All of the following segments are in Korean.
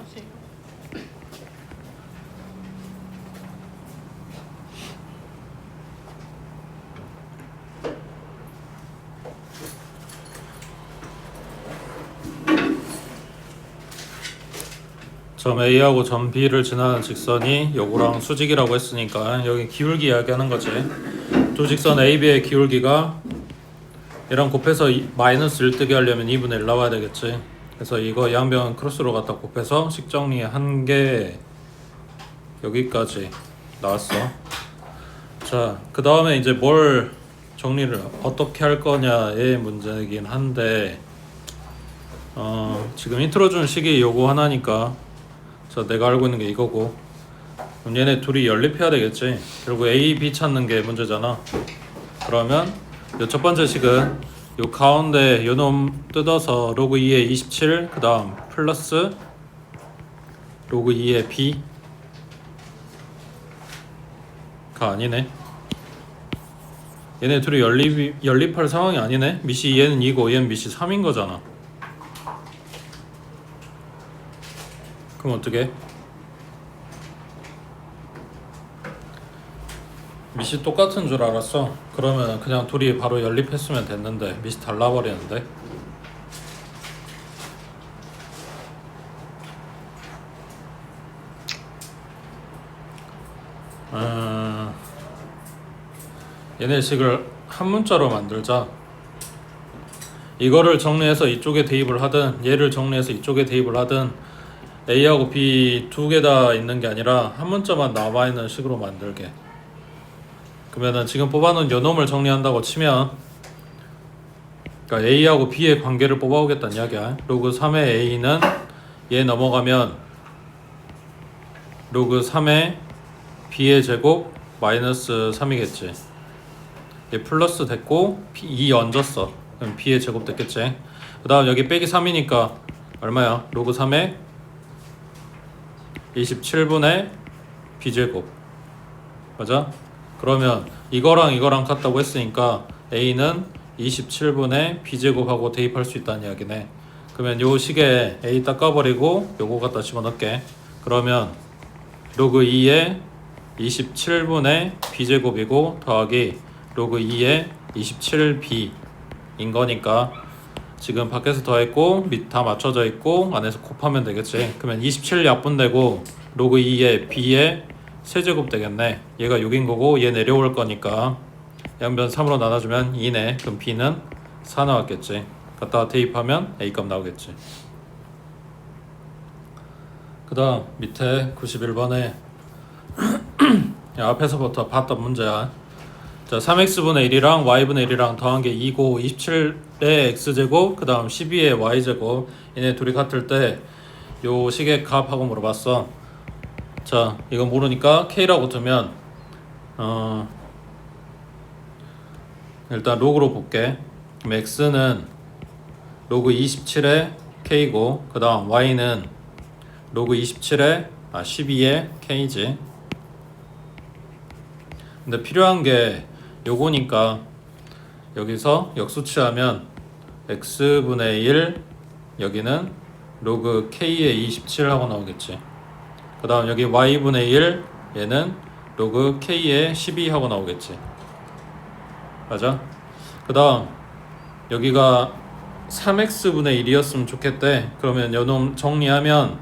마세요. 점 A하고 점 B를 지나는 직선이 요거랑 수직이라고 했으니까 여기 기울기 이야기하는 거지. 두 직선 A, B의 기울기가 얘랑 곱해서 마이너스 1 뜨게 하려면 2분의 1 나와야 되겠지. 그래서 이거 양변 크로스로 갖다 곱해서 식 정리한 게 여기까지 나왔어. 자, 그 다음에 이제 뭘 정리를 어떻게 할 거냐의 문제이긴 한데 지금 인트로 준 식이 요거 하나니까 자, 내가 알고 있는 게 이거고 그럼 얘네 둘이 연립해야 되겠지. 결국 A, B 찾는 게 문제잖아. 그러면 요 첫 번째 식은 요 가운데 요 놈 뜯어서 로그 2의 27 그 다음 플러스 로그 2의 B 가 아니네. 얘네 둘이 연립할 상황이 아니네. 미시 얘는 2고 얘는 미시 3인 거잖아. 그럼 어떻게? 미시 똑같은 줄 알았어. 그러면 그냥 둘이 바로 연립했으면 됐는데 미시 달라버리는데. 얘네 식을 한 문자로 만들자. 이거를 정리해서 이쪽에 대입을 하든 얘를 정리해서 이쪽에 대입을 하든 A하고 B 두 개 다 있는 게 아니라 한 문자만 남아있는 식으로 만들게. 그러면은 지금 뽑아놓은 요 놈을 정리한다고 치면 그러니까 A하고 B의 관계를 뽑아오겠다는 이야기야. 로그 3의 A는 얘 넘어가면 로그 3의 B의 제곱 마이너스 3이겠지. 얘 플러스 됐고 2 얹었어. 그럼 B의 제곱 됐겠지. 그 다음 여기 빼기 3이니까 얼마야? 로그 3의 27분의 B제곱 맞아? 그러면 이거랑 이거랑 같다고 했으니까 A는 27분의 B제곱하고 대입할 수 있다는 이야기네. 그러면 요 식에 A 닦아버리고 요거 갖다 집어넣게. 그러면 로그 2의 27분의 B제곱이고 더하기 로그 2의 27B인 거니까 지금 밖에서 더했고 밑 다 맞춰져 있고 안에서 곱하면 되겠지. 그러면 27 약분되고 로그 2의 B의 세제곱 되겠네. 얘가 6인 거고 얘 내려올 거니까 양변 3으로 나눠주면 2네. 그럼 B는 4 나왔겠지. 갖다가 대입하면 A값 나오겠지. 그 다음 밑에 91번에 앞에서부터 봤던 문제야. 자, 3x분의 1이랑 y분의 1이랑 더한 게 2고 27의 x제곱 그 다음 12의 y제곱 얘네 둘이 같을 때 요 식의 값하고 물어봤어. 자, 이거 모르니까 k라고 두면 일단 로그로 볼게. 그럼 x는 로그 27의 k고 그 다음 y는 로그 27의 12의 k지. 근데 필요한 게 요거니까 여기서 역수치하면 x분의 1 여기는 로그 k의 27 하고 나오겠지. 그 다음 여기 y분의 1 얘는 로그 k의 12 하고 나오겠지. 맞아? 그 다음 여기가 3x분의 1이었으면 좋겠대. 그러면 요놈 정리하면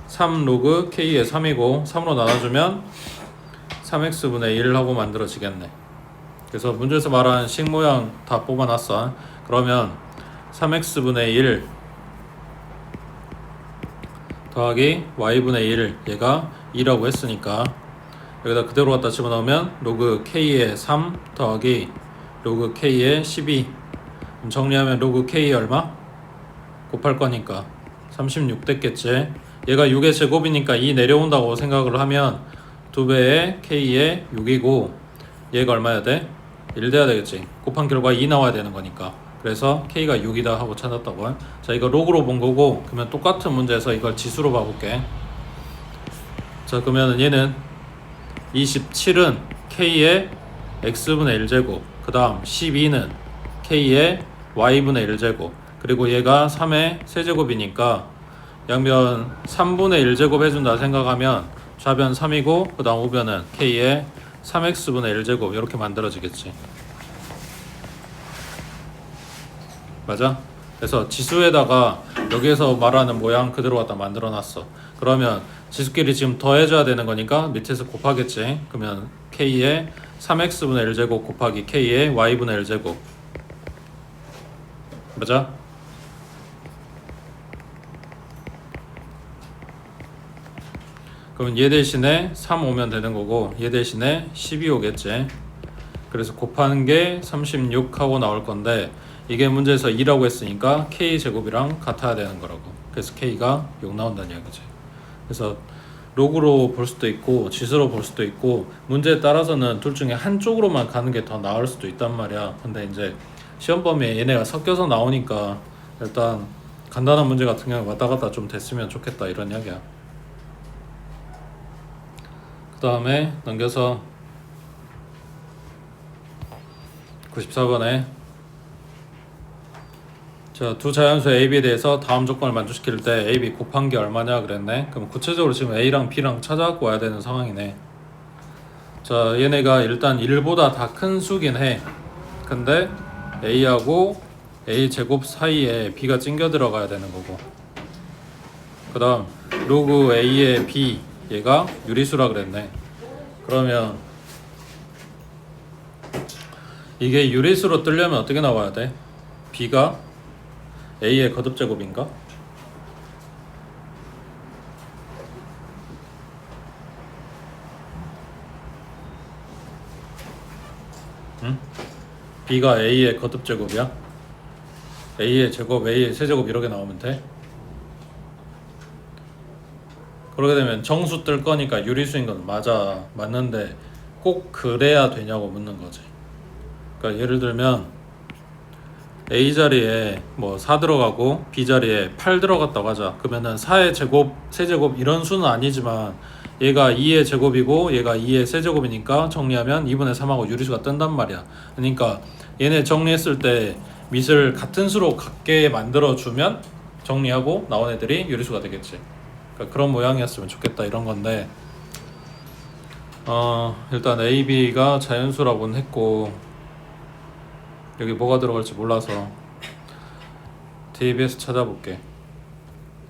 3 로그 k의 3이고 3으로 나눠주면 3x분의 1 하고 만들어지겠네. 그래서 문제에서 말한 식 모양 다 뽑아놨어. 그러면 3x분의 1 더하기 y분의 1 얘가 2라고 했으니까 여기다 그대로 갖다 집어넣으면 로그 k의 3 더하기 로그 k의 12 그럼 정리하면 로그 k 얼마? 곱할 거니까 36 됐겠지. 얘가 6의 제곱이니까 2 내려온다고 생각을 하면 2배의 k의 6이고 얘가 얼마야 돼? 1 돼야 되겠지. 곱한 결과 2 나와야 되는 거니까. 그래서 k가 6이다 하고 찾았다고. 자, 이거 로그로 본 거고 그러면 똑같은 문제에서 이걸 지수로 봐볼게. 자, 그러면 얘는 27은 k의 x분의 1제곱 그 다음 12는 k의 y분의 1제곱 그리고 얘가 3의 세제곱이니까 양변 3분의 1제곱 해준다 생각하면 좌변 3이고 그 다음 우변은 k의 3x분의 1제곱 이렇게 만들어지겠지. 맞아? 그래서 지수에다가 여기에서 말하는 모양 그대로 갖다 만들어 놨어. 그러면 지수끼리 지금 더해줘야 되는 거니까 밑에서 곱하겠지. 그러면 k의 3x분의 1제곱 곱하기 k의 y분의 1제곱. 맞아? 그럼 얘 대신에 3 오면 되는 거고 얘 대신에 12 오겠지. 그래서 곱하는 게 36하고 나올 건데 이게 문제에서 2라고 했으니까 k제곱이랑 같아야 되는 거라고. 그래서 k가 6 나온다는 이야기지. 그래서 로그로 볼 수도 있고 지수로 볼 수도 있고 문제에 따라서는 둘 중에 한쪽으로만 가는 게 더 나을 수도 있단 말이야. 근데 이제 시험 범위에 얘네가 섞여서 나오니까 일단 간단한 문제 같은 경우에 왔다 갔다 좀 됐으면 좋겠다 이런 이야기야. 그 다음에 넘겨서 94번에 자, 두 자연수 A, B에 대해서 다음 조건을 만족시킬 때 A, B 곱한 게 얼마냐 그랬네. 그럼 구체적으로 지금 A랑 B랑 찾아갖고 와야 되는 상황이네. 자, 얘네가 일단 1보다 다 큰 수긴 해. 근데 A하고 A 제곱 사이에 B가 찡겨 들어가야 되는 거고. 그 다음 로그 A의 B 얘가 유리수라 그랬네. 그러면 이게 유리수로 뜨려면 어떻게 나와야 돼? B가 A의 거듭제곱인가? 응? B가 A의 거듭제곱이야? A의 제곱, A의 세제곱 이렇게 나오면 돼? 그러게 되면 정수 뜰 거니까 유리수인 건 맞는데 꼭 그래야 되냐고 묻는 거지. 그러니까 예를 들면 A 자리에 뭐 4 들어가고 B 자리에 8 들어갔다고 하자. 그러면은 4의 제곱, 세제곱 이런 수는 아니지만 얘가 2의 제곱이고 얘가 2의 세제곱이니까 정리하면 2분의 3하고 유리수가 뜬단 말이야. 그러니까 얘네 정리했을 때 밑을 같은 수로 같게 만들어주면 정리하고 나온 애들이 유리수가 되겠지. 그러니까 그런 모양이었으면 좋겠다 이런 건데 일단 A, B가 자연수라고는 했고 여기 뭐가 들어갈지 몰라서 DB에서 찾아볼게.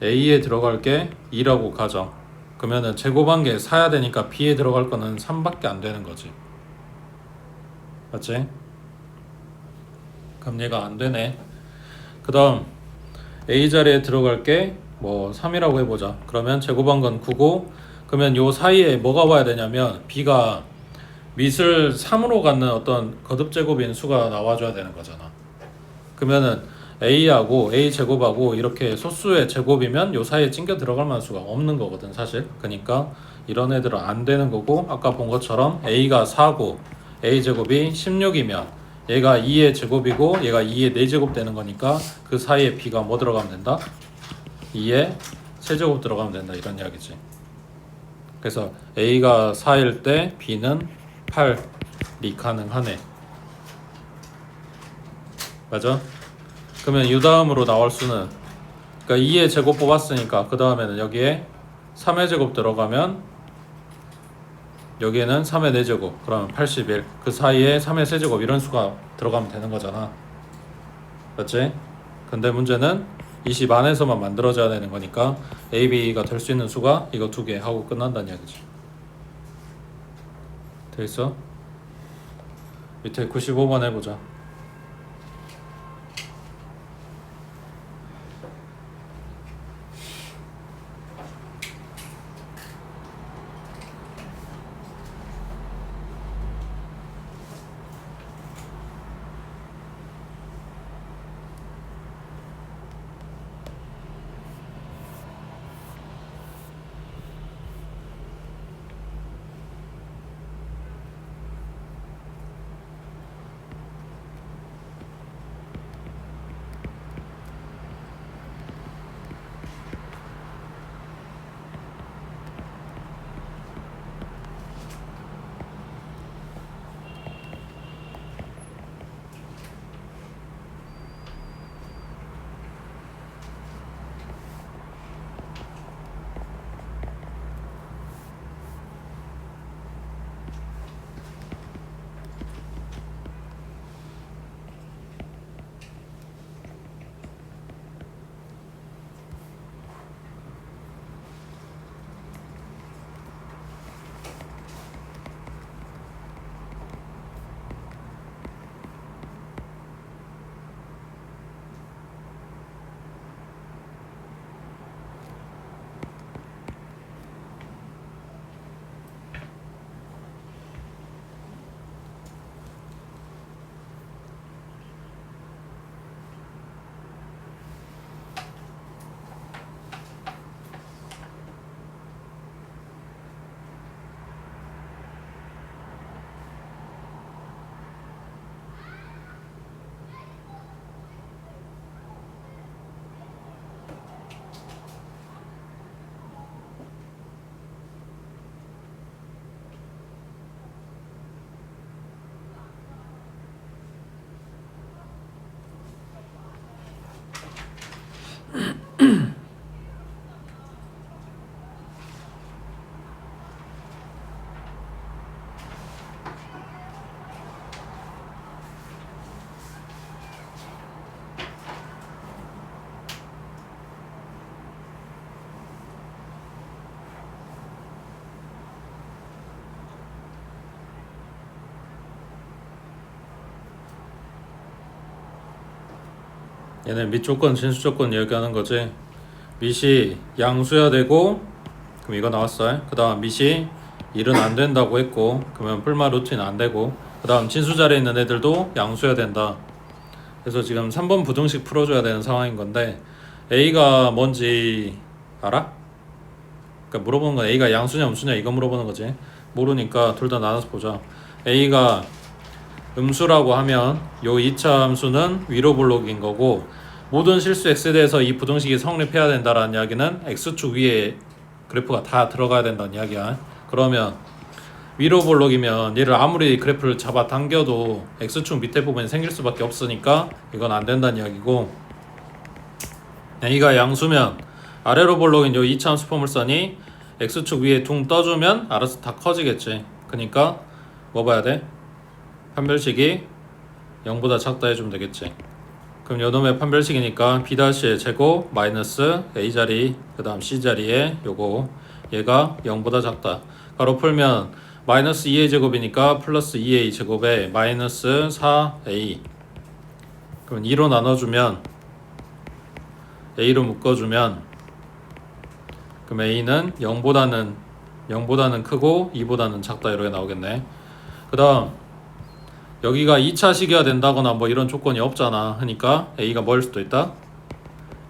A에 들어갈 게 2라고 가정. 그러면은 제곱한 게 4야 되니까 B에 들어갈 거는 3밖에 안 되는 거지. 맞지? 그럼 얘가 안 되네. 그 다음 A 자리에 들어갈 게 뭐 3이라고 해보자. 그러면 제곱한 건 9고 그러면 요 사이에 뭐가 와야 되냐면 B가 밑을 3으로 갖는 어떤 거듭제곱인 수가 나와줘야 되는 거잖아. 그러면은 A하고 A 제곱하고 이렇게 소수의 제곱이면 요 사이에 찡겨 들어갈 만한 수가 없는 거거든 사실. 그러니까 이런 애들은 안 되는 거고 아까 본 것처럼 A가 4고 A 제곱이 16이면 얘가 2의 제곱이고 얘가 2의 4제곱 되는 거니까 그 사이에 B가 뭐 들어가면 된다? 2의 세제곱 들어가면 된다 이런 이야기지. 그래서 A가 4일 때 B는 8이 가능하네. 맞아? 그러면 이 다음으로 나올 수는 그러니까 2의 제곱 뽑았으니까 그 다음에는 여기에 3의 제곱 들어가면 여기에는 3의 4제곱 그러면 81 그 사이에 3의 세제곱 이런 수가 들어가면 되는 거잖아. 맞지? 근데 문제는 20 안에서만 만들어져야 되는 거니까 A, B가 될 수 있는 수가 이거 2개 하고 끝난다는 이야기지. 돼있어? 밑에 95번 해보자. 얘는 밑 조건 진수 조건 얘기하는 거지. 밑이 양수야 되고, 그럼 이거 나왔어. 그 다음 밑이 1은 안 된다고 했고, 그러면 풀마 루트는 안 되고, 그 다음 진수 자리에 있는 애들도 양수야 된다. 그래서 지금 3번 부등식 풀어줘야 되는 상황인 건데, A가 뭔지 알아? 그러니까 물어보는 건 A가 양수냐 음수냐 이거 물어보는 거지. 모르니까 둘 다 나눠서 보자. A가 음수라고 하면 요 2차 함수는 위로 블록인 거고, 모든 실수 x에 대해서 이 부등식이 성립해야 된다라는 이야기는 x축 위에 그래프가 다 들어가야 된다는 이야기야. 그러면 위로 블록이면 얘를 아무리 그래프를 잡아 당겨도 x축 밑에 부분이 생길 수밖에 없으니까 이건 안 된다는 이야기고, A가 양수면 아래로 블록인 요 2차 함수 포물선이 x축 위에 둥 떠주면 알아서 다 커지겠지. 그러니까 뭐 봐야 돼? 판별식이 0보다 작다 해주면 되겠지. 그럼 요놈의 판별식이니까 b-의 제곱 마이너스 a자리 그 다음 c자리에 요거 얘가 0보다 작다. 바로 풀면 마이너스 2a 제곱이니까 플러스 2a 제곱에 마이너스 4a. 그럼 2로 나눠주면 a로 묶어주면 그럼 a는 0보다는 크고 2보다는 작다 이렇게 나오겠네. 그 다음 여기가 2차식이어야 된다거나 뭐 이런 조건이 없잖아. 그러니까 A가 뭐일 수도 있다?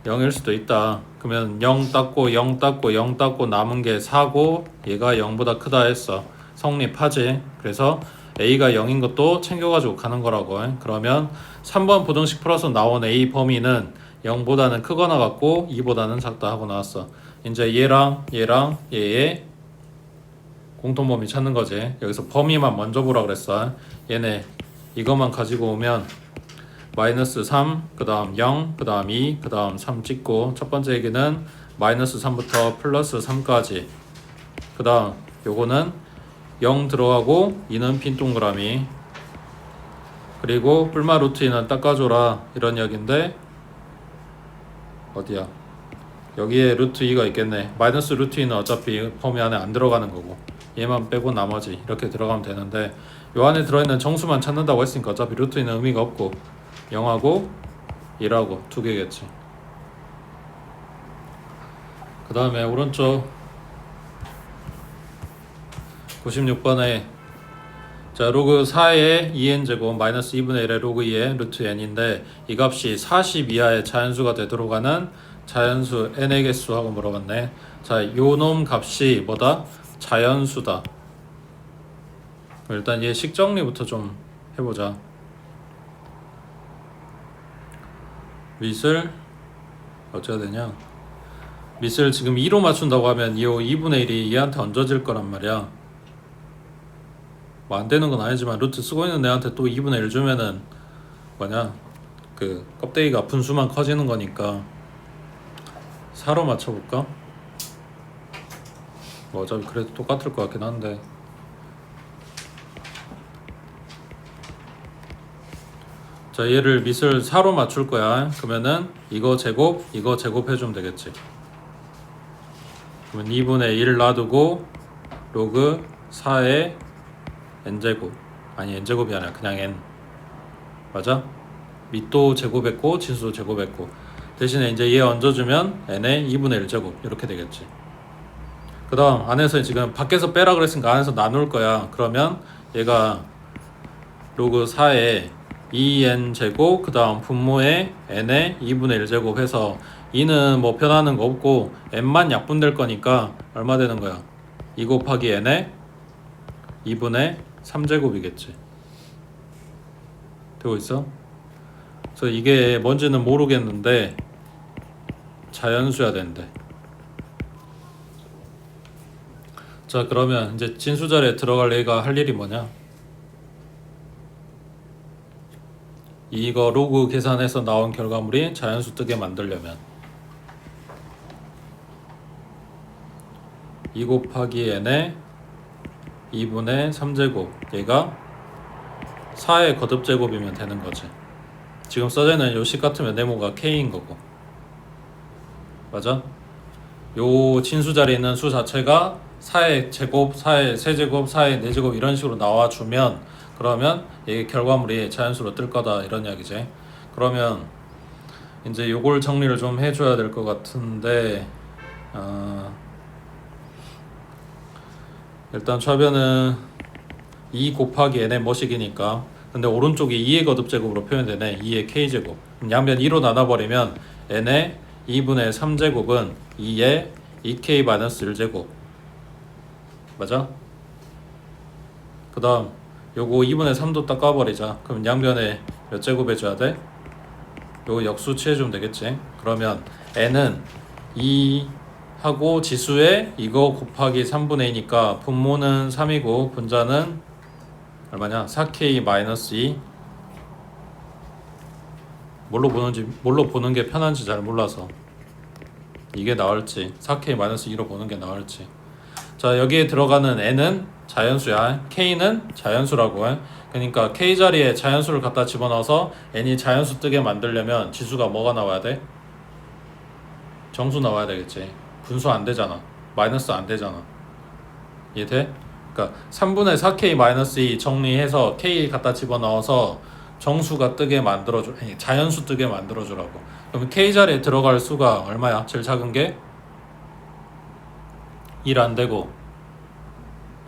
0일 수도 있다. 그러면 0 닦고 0 닦고 0 닦고 남은 게 4고 얘가 0보다 크다 했어. 성립하지. 그래서 A가 0인 것도 챙겨가지고 가는 거라고. 그러면 3번 부등식 풀어서 나온 A 범위는 0보다는 크거나 같고 2보다는 작다 하고 나왔어. 이제 얘랑 얘의 공통범위 찾는 거지. 여기서 범위만 먼저 보라 그랬어. 얘네 이것만 가지고 오면 마이너스 3, 그 다음 0, 그 다음 2, 그 다음 3 찍고, 첫 번째 얘기는 마이너스 3부터 플러스 3까지, 그 다음 요거는 0 들어가고 2는 빈 동그라미, 그리고 뿔마 루트 2는 닦아줘라 이런 이야기인데 어디야? 여기에 루트 2가 있겠네. 마이너스 루트 2는 어차피 범위 안에 안 들어가는 거고 얘만 빼고 나머지 이렇게 들어가면 되는데, 요 안에 들어있는 정수만 찾는다고 했으니까 어차피 루트 2는 의미가 없고 0하고 1하고 두 개겠지. 그 다음에 오른쪽 96번에 자 로그 4의 2n제곱 마이너스 2분의 1의 로그 2의 루트 n인데 이 값이 40 이하의 자연수가 되도록 하는 자연수 n의 개수 하고 물어봤네. 자 요놈 값이 뭐다? 자연수다. 일단 얘 식정리부터 좀 해보자. 밑을 어쩌야 되냐? 밑을 지금 2로 맞춘다고 하면 이 2분의 1이 얘한테 얹어질 거란 말이야. 뭐 안 되는 건 아니지만 루트 쓰고 있는 애한테 또 2분의 1 주면은 뭐냐? 그 껍데기가 분수만 커지는 거니까 4로 맞춰볼까? 뭐 어차피 그래도 똑같을 것 같긴 한데. 자 얘를 밑을 4로 맞출 거야. 그러면은 이거 제곱 해주면 되겠지. 그러면 2분의 1 놔두고 로그 4의 n제곱, 아니 n제곱이 아니라 그냥 n 맞아? 밑도 제곱했고 진수도 제곱했고, 대신에 이제 얘 얹어주면 n의 2분의 1제곱 이렇게 되겠지. 그 다음 안에서 지금 밖에서 빼라 그랬으니까 안에서 나눌 거야. 그러면 얘가 로그 4의 2n제곱 그 다음 분모의 n의 2분의 1제곱 해서 2는 뭐 변하는 거 없고 n만 약분될 거니까 얼마 되는 거야? 2 곱하기 n의 2분의 3제곱이겠지. 되고 있어? 그래서 이게 뭔지는 모르겠는데 자연수야 된대. 자 그러면 이제 진수 자리에 들어갈 얘가 할 일이 뭐냐? 이거 로그 계산해서 나온 결과물이 자연수 뜨게 만들려면 2 곱하기 n의 2분의 3제곱 얘가 4의 거듭제곱이면 되는 거지. 지금 써져 있는 요 식 같으면 네모가 k인 거고 맞아? 요 진수 자리에 있는 수 자체가 4의 제곱, 4의 세제곱, 4의 4제곱 이런 식으로 나와주면 그러면 이 결과물이 자연수로 뜰 거다 이런 이야기지. 그러면 이제 요걸 정리를 좀 해줘야 될 것 같은데 일단 좌변은 2 곱하기 n의 뭐식이니까, 근데 오른쪽이 2의 거듭제곱으로 표현되네. 2의 k제곱. 양변 2로 나눠버리면 n의 2분의 3제곱은 2의 2k-1제곱 맞아? 그 다음 요거 2분의 3도 딱 까버리자. 그럼 양변에 몇 제곱 해줘야 돼? 요거 역수 취해주면 되겠지. 그러면 n은 2 하고 지수에 이거 곱하기 3분의 2니까 분모는 3이고 분자는 얼마냐? 4k-2. 뭘로 보는 게 편한지 잘 몰라서 이게 나을지 4k-2로 보는 게 나을지. 자, 여기에 들어가는 n은 자연수야. k는 자연수라고 해. 그러니까 k 자리에 자연수를 갖다 집어넣어서 n이 자연수 뜨게 만들려면 지수가 뭐가 나와야 돼? 정수 나와야 되겠지. 분수 안 되잖아. 마이너스 안 되잖아. 이해돼? 그러니까 3분의 4k-2 정리해서 k 갖다 집어넣어서 정수가 뜨게 만들어줘. 아니, 자연수 뜨게 만들어주라고. 그럼 k 자리에 들어갈 수가 얼마야? 제일 작은 게 1 안 되고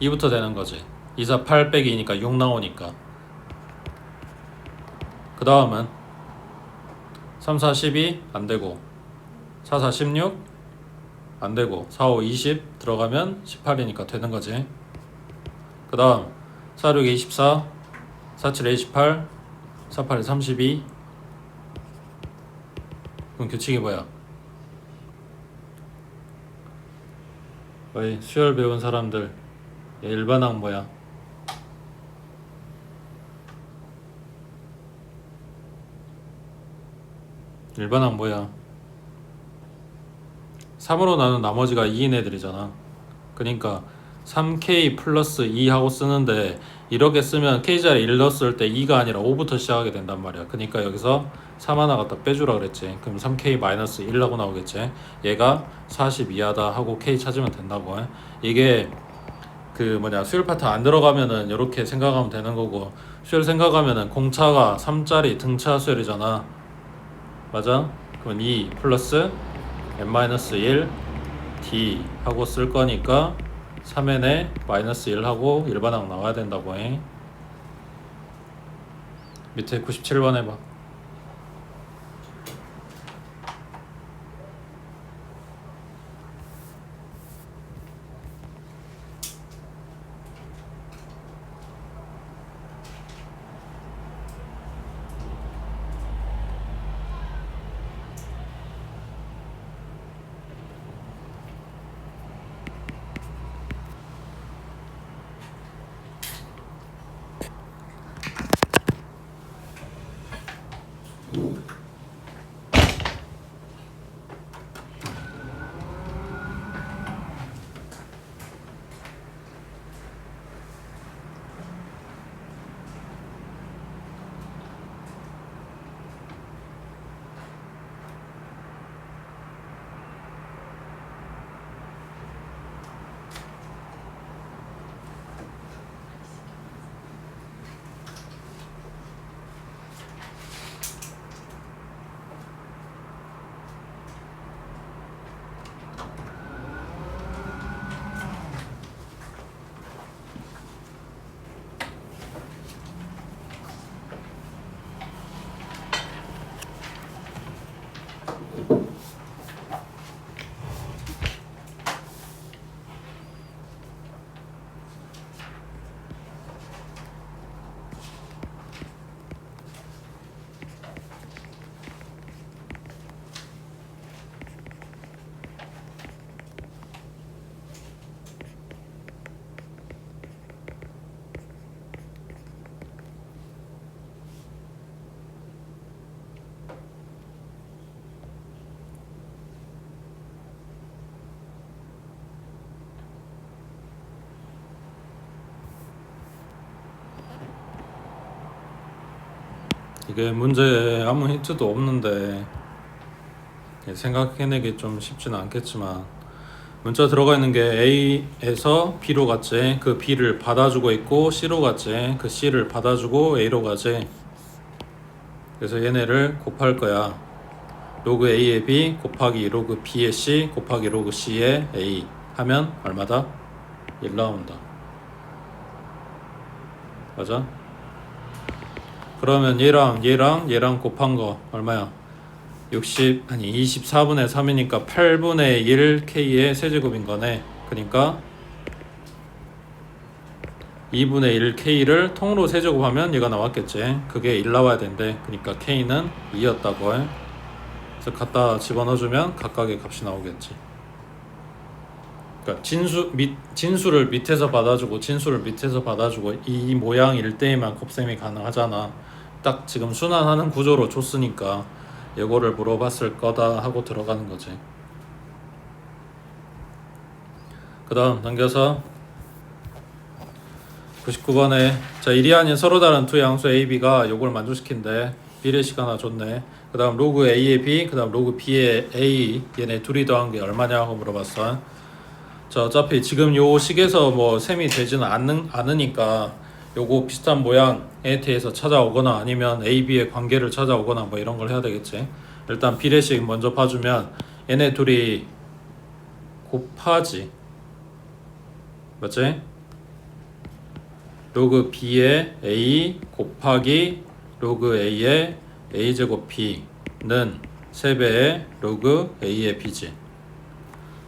2부터 되는 거지. 2, 4, 8 빼기 2니까 6 나오니까. 그 다음은 3, 4, 12 안 되고 4, 4, 16 안 되고 4, 5, 20 들어가면 18이니까 되는 거지. 그 다음 4, 6, 24 4, 7, 28 4, 8, 32. 그럼 규칙이 뭐야? 어이, 수열 배운 사람들, 얘 일반항 뭐야? 일반항 뭐야? 3으로 나눈 나머지가 2인 애들이잖아. 그러니까 3k 플러스 2 하고 쓰는데 이렇게 쓰면 k자리 1 넣었을 때 2가 아니라 5부터 시작하게 된단 말이야. 그러니까 여기서 3 하나 갖다 빼주라 그랬지. 그럼 3k-1 하고 나오겠지. 얘가 42하다 하고 k 찾으면 된다고 해. 이게 그 수열 파트 안 들어가면은 이렇게 생각하면 되는 거고, 수열 생각하면은 공차가 3짜리 등차 수열이잖아. 맞아? 그럼 2 플러스 n-1 d 하고 쓸 거니까 3n에 마이너스 1 하고 일반항 나와야 된다고 해. 밑에 97번 해봐. 이게 문제에 아무 힌트도 없는데 생각해내기 좀 쉽지는 않겠지만, 문자 들어가 있는 게 A에서 B로 갔지. 그 B를 받아주고 있고 C로 갔지. 그 C를 받아주고 A로 가지. 그래서 얘네를 곱할 거야. 로그 A의 B 곱하기 로그 B의 C 곱하기 로그 C의 A 하면 얼마다? 1 나온다. 맞아? 그러면 얘랑 곱한 거 얼마야? 24분의 3이니까 8분의 1 K의 세제곱인 거네. 그러니까 2분의 1 K를 통으로 세제곱하면 얘가 나왔겠지. 그게 1 나와야 된대. 그러니까 K는 2였다고 해. 그래서 갖다 집어넣어주면 각각의 값이 나오겠지. 그러니까 진수를 밑에서 받아주고 진수를 밑에서 받아주고 이 모양일 때에만 곱셈이 가능하잖아. 딱 지금 순환하는 구조로 줬으니까 이거를 물어봤을 거다 하고 들어가는 거지. 그 다음 넘겨서 99번에 자 일이 아닌 서로 다른 두 양수 A, B가 요걸 만족시킨대. 비례식 하나 줬네. 그 다음 로그 A의 B, 그 다음 로그 B의 A 얘네 둘이 더한 게 얼마냐고 물어봤어. 자 어차피 지금 요 식에서 뭐 셈이 되지는 않으니까 요거 비슷한 모양에 대해서 찾아오거나 아니면 A, B의 관계를 찾아오거나 뭐 이런 걸 해야 되겠지. 일단 비례식 먼저 봐주면 얘네 둘이 곱하지. 맞지? 로그 B의 A 곱하기 로그 A의 A제곱 B는 3배의 로그 A의 B지.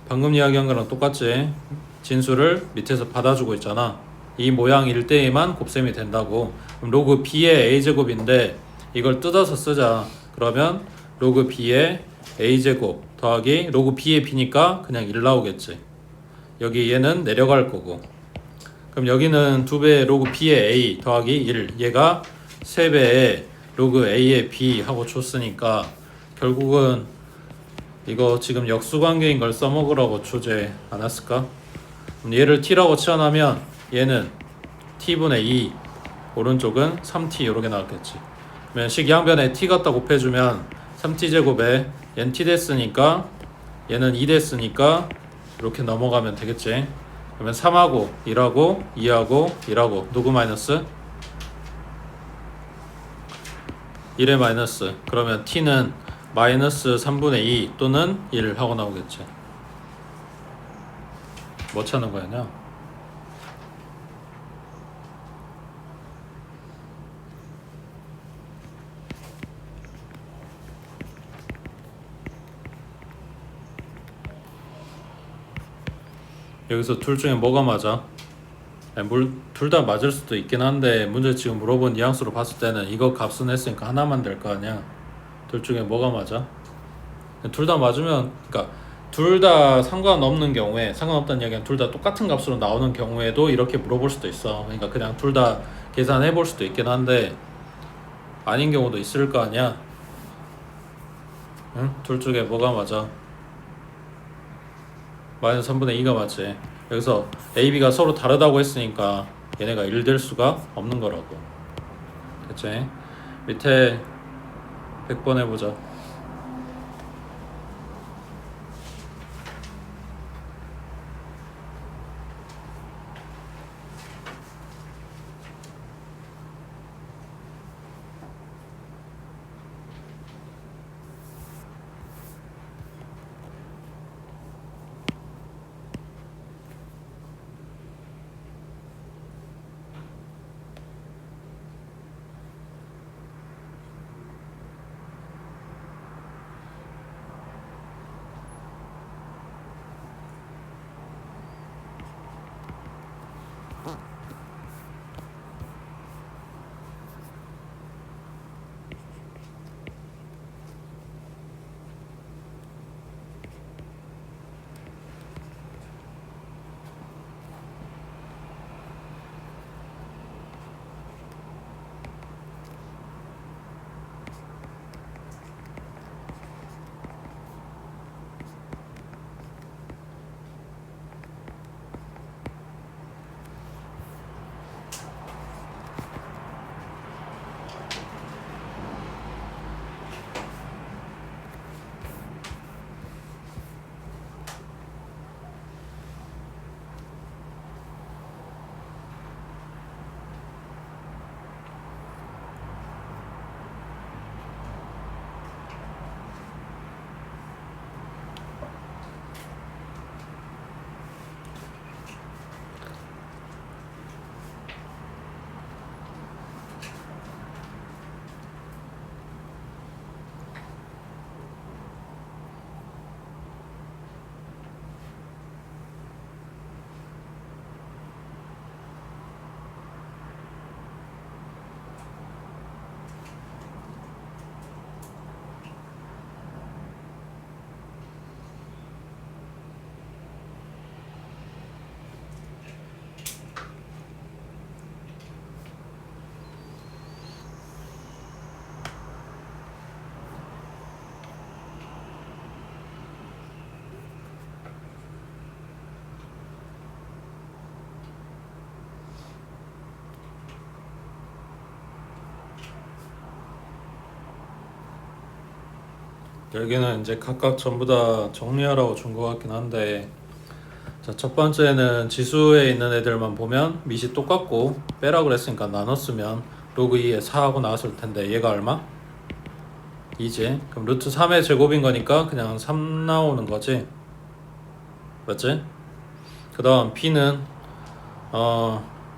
방금 이야기한 거랑 똑같지. 진수를 밑에서 받아주고 있잖아. 이 모양일 때에만 곱셈이 된다고. 그럼 로그 B의 A제곱인데 이걸 뜯어서 쓰자. 그러면 로그 B의 A제곱 더하기 로그 B의 B니까 그냥 1 나오겠지. 여기 얘는 내려갈 거고. 그럼 여기는 2배의 로그 B의 A 더하기 1 얘가 3배의 로그 A의 B 하고 줬으니까 결국은 이거 지금 역수관계인 걸 써먹으라고 주제 안 했을까? 그럼 얘를 T라고 치환하면 얘는 T분의 2 오른쪽은 3T 이렇게 나왔겠지. 그러면 식양변에 T 갖다 곱해주면 3T제곱에 얘는 T 됐으니까 얘는 2 됐으니까 이렇게 넘어가면 되겠지. 그러면 3하고 1하고 2하고 1하고 누구 마이너스? 1의 마이너스. 그러면 T는 마이너스 3분의 2 또는 1 하고 나오겠지. 뭐 찾는 거였냐? 여기서 둘 중에 뭐가 맞아? 둘 다 맞을 수도 있긴 한데 문제 지금 물어본 뉘앙스로 봤을 때는 이거 값은 했으니까 하나만 될 거 아니야. 둘 중에 뭐가 맞아? 둘 다 맞으면 그러니까 둘 다 상관없는 경우에 상관없다는 이야기는 둘 다 똑같은 값으로 나오는 경우에도 이렇게 물어볼 수도 있어. 그러니까 그냥 둘 다 계산해 볼 수도 있긴 한데 아닌 경우도 있을 거 아니야. 응? 둘 중에 뭐가 맞아? 마이너스 3분의 2가 맞지. 여기서 A, B가 서로 다르다고 했으니까 얘네가 1 될 수가 없는 거라고. 됐지? 밑에 100번 해보자. 여기는 이제 각각 전부 다 정리하라고 준 것 같긴 한데, 자, 첫 번째는 지수에 있는 애들만 보면 밑이 똑같고 빼라 그랬으니까 나눴으면 로그 2에 4하고 나왔을 텐데 얘가 얼마? 2지. 그럼 루트 3의 제곱인 거니까 그냥 3 나오는 거지. 맞지? 그 다음 B는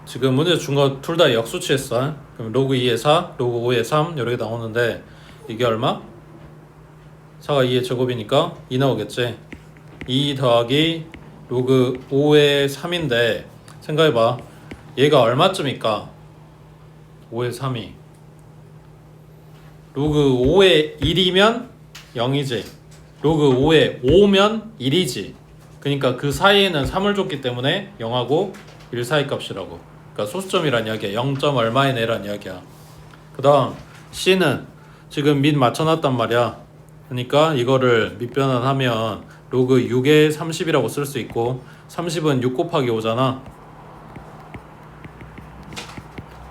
지금 문제 준 거 둘 다 역수치했어. 그럼 로그 2에 4, 로그 5에 3 이렇게 나오는데 이게 얼마? 4가 2의 제곱이니까 2 나오겠지. 2 더하기 로그 5의 3인데 생각해봐. 얘가 얼마쯤일까? 5의 3이 로그 5의 1이면 0이지. 로그 5의 5면 1이지. 그러니까 그 사이에는 3을 줬기 때문에 0하고 1 사이 값이라고. 그러니까 소수점이란 이야기야. 0. 얼마의 내란 이야기야. 그 다음 C는 지금 밑 맞춰놨단 말이야. 그러니까 이거를 밑변환하면 로그 6의 30이라고 쓸 수 있고 30은 6 곱하기 5잖아.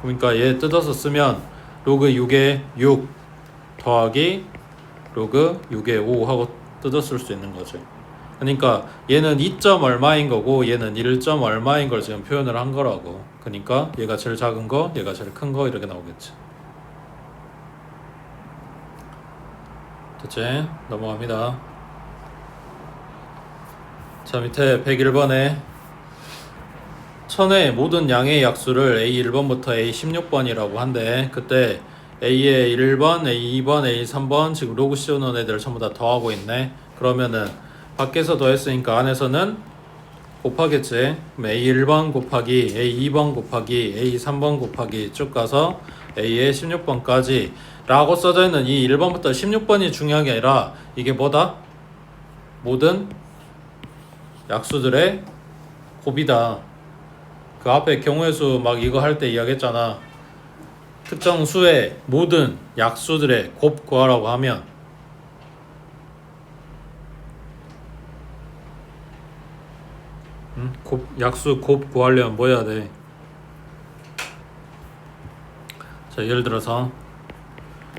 그러니까 얘 뜯어서 쓰면 로그 6의 6 더하기 로그 6의 5 하고 뜯어 쓸 수 있는 거지. 그러니까 얘는 2. 얼마인 거고 얘는 1. 얼마인 걸 지금 표현을 한 거라고. 그러니까 얘가 제일 작은 거, 얘가 제일 큰 거 이렇게 나오겠지. 됐지? 넘어갑니다. 자, 밑에 101번에 천의 모든 양의 약수를 A1번부터 A16번이라고 한데 그때 A의 1번, A2번, A3번 지금 로그 씌워놓은 애들 전부 다 더하고 있네. 그러면은 밖에서 더했으니까 안에서는 곱하겠지. 그럼 A1번 곱하기 A2번 곱하기 A3번 곱하기 쭉 가서 A의 16번까지 라고 써져 있는 이 1번부터 16번이 중요한 게 아니라 이게 뭐다? 모든 약수들의 곱이다. 그 앞에 경우의 수 막 이거 할 때 이야기했잖아. 특정 수의 모든 약수들의 곱 구하라고 하면 약수 곱 구하려면 뭐 해야 돼? 자, 예를 들어서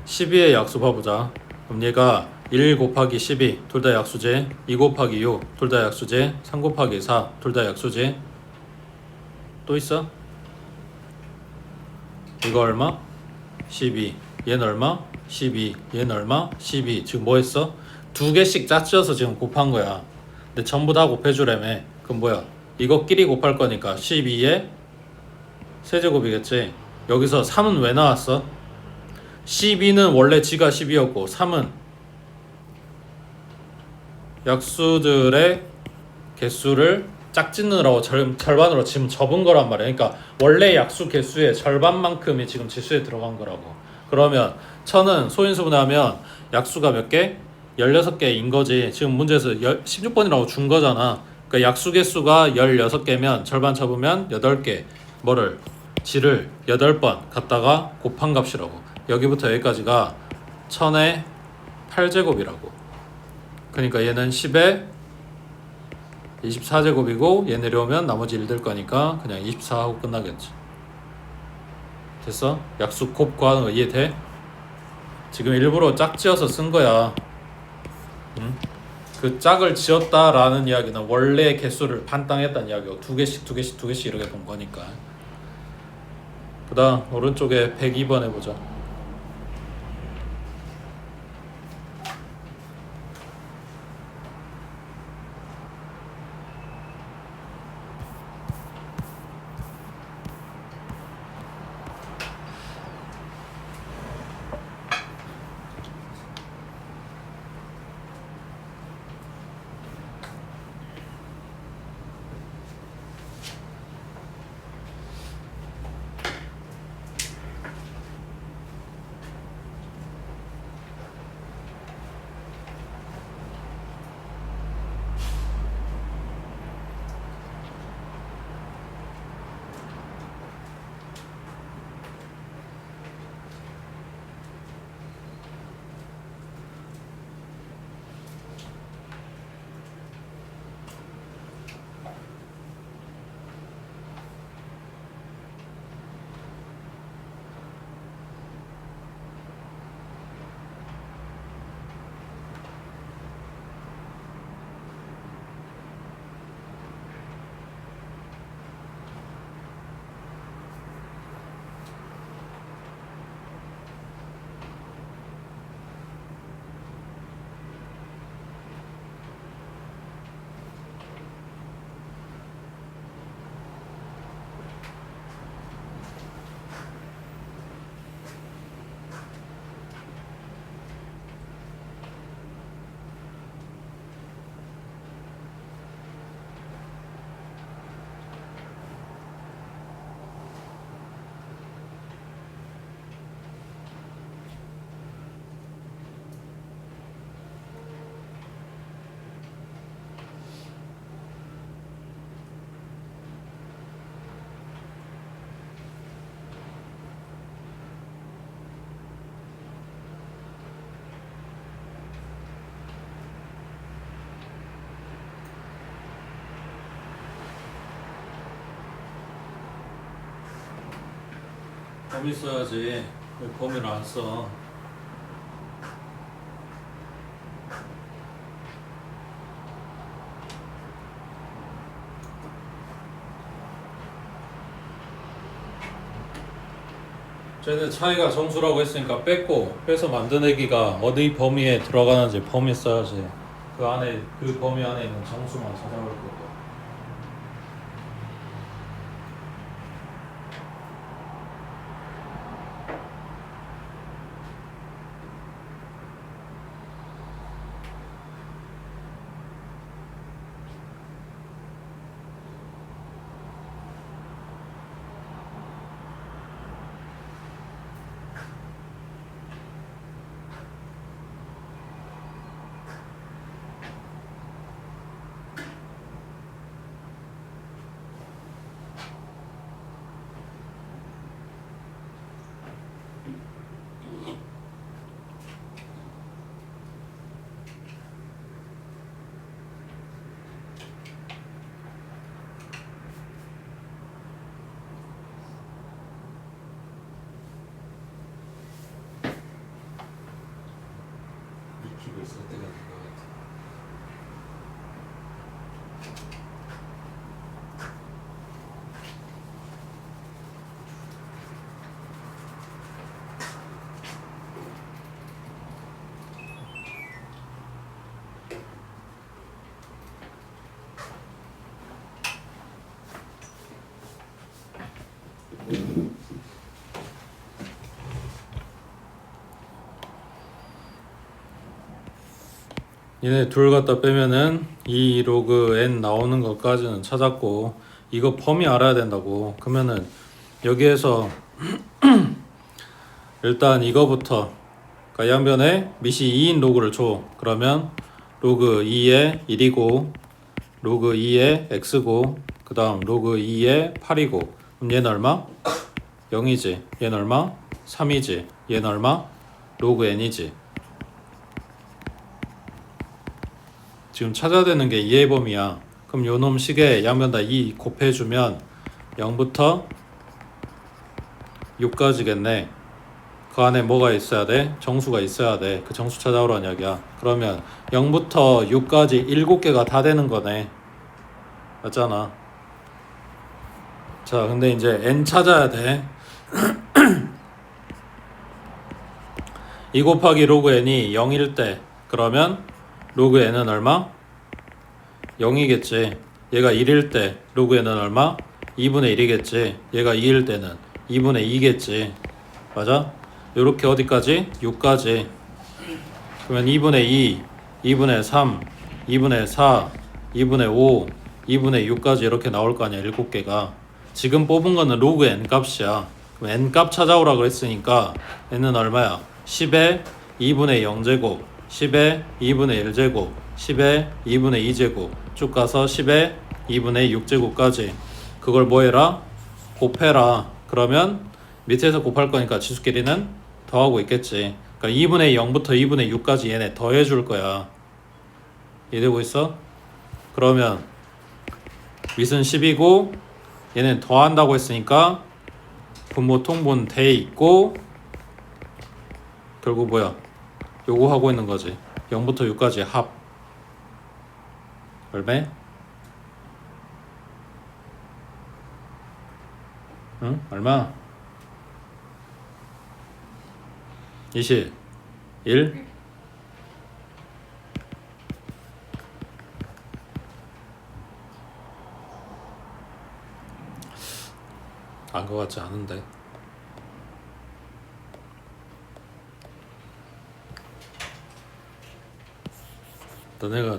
12의 약수 봐보자. 그럼 얘가 1 곱하기 12 둘 다 약수지. 2 곱하기 6 둘 다 약수지. 3 곱하기 4 둘 다 약수지. 또 있어? 이거 얼마? 12. 얘는 얼마? 12. 얘는 얼마? 12. 지금 뭐 했어? 두 개씩 짝지어서 지금 곱한 거야. 근데 전부 다 곱해주라며. 그럼 뭐야? 이거끼리 곱할 거니까 12의 세제곱이겠지. 여기서 3은 왜 나왔어? 12는 원래 지가 10이었고 3은 약수들의 개수를 짝짓느라고 절반으로 지금 접은 거란 말이야. 그러니까 원래 약수 개수의 절반만큼이 지금 지수에 들어간 거라고. 그러면 천은 소인수분해하면 약수가 몇 개? 16개인 거지. 지금 문제에서 16번이라고 준 거잖아. 그러니까 약수 개수가 16개면 절반 접으면 8개. 뭐를? 지를 8번 갖다가 곱한 값이라고. 여기부터 여기까지가 천의 8제곱이라고. 그러니까 얘는 10에 24제곱이고 얘 내려오면 나머지 1 될 거니까 그냥 24하고 끝나겠지. 됐어? 약수 곱 구하는 거 이해돼? 지금 일부러 짝 지어서 쓴 거야. 응? 그 짝을 지었다라는 이야기는 원래 개수를 반땅했다는 이야기고 두 개씩 이렇게 본 거니까. 그 다음 오른쪽에 102번 해보자. 범위 써야지. 왜 범위를 안 써? 쟤네 차이가 정수라고 했으니까 뺐고 빼서 만드내기가 어디 범위에 들어가는지 범위 써야지. 그 안에 그 범위 안에 있는 정수만 찾아볼 거고. 익히고 있을 때가 된 것 같아. 얘네 둘 갖다 빼면은 2 로그 n 나오는 것까지는 찾았고, 이거 범위 알아야 된다고. 그러면은 여기에서 일단 이거부터, 그러니까 양변에 밑이 2인 로그를 줘. 그러면 로그 2에 1이고 로그 2에 x고 그 다음 로그 2에 8이고, 그럼 얘는 얼마? 0이지. 얘는 얼마? 3이지. 얘는 얼마? 로그 n이지. 지금 찾아야 되는 게 2의 범위야. 그럼 요놈 식에 양변 다 2 곱해주면 0부터 6까지겠네. 그 안에 뭐가 있어야 돼? 정수가 있어야 돼. 그 정수 찾아오라는 이야기야. 그러면 0부터 6까지 7개가 다 되는 거네. 맞잖아. 자, 근데 이제 n 찾아야 돼. 2 곱하기 로그 n이 0일 때, 그러면 로그 n은 얼마? 0이겠지. 얘가 1일 때 로그 n은 얼마? 2분의 1이겠지. 얘가 2일 때는 2분의 2겠지. 맞아? 요렇게 어디까지? 6까지. 그러면 2분의 2, 2분의 3, 2분의 4, 2분의 5, 2분의 6까지 이렇게 나올 거 아니야. 7개가. 지금 뽑은 거는 로그 n 값이야. 그럼 n 값 찾아오라 그랬으니까 n은 얼마야? 10의 2분의 0제곱, 10의 2분의 1제곱, 10의 2분의 2제곱 쭉 가서 10의 2분의 6제곱까지. 그걸 뭐 해라? 곱해라. 그러면 밑에서 곱할 거니까 지수끼리는 더하고 있겠지. 그러니까 2분의 0부터 2분의 6까지 얘네 더해줄 거야. 이해되고 있어? 그러면 밑은 10이고 얘는 더한다고 했으니까 분모 통분 돼 있고, 결국 뭐야? 요거 하고 있는 거지. 0부터 6까지 합 얼마? 응? 얼마? 21. 안 것 같지 않은데. 너네가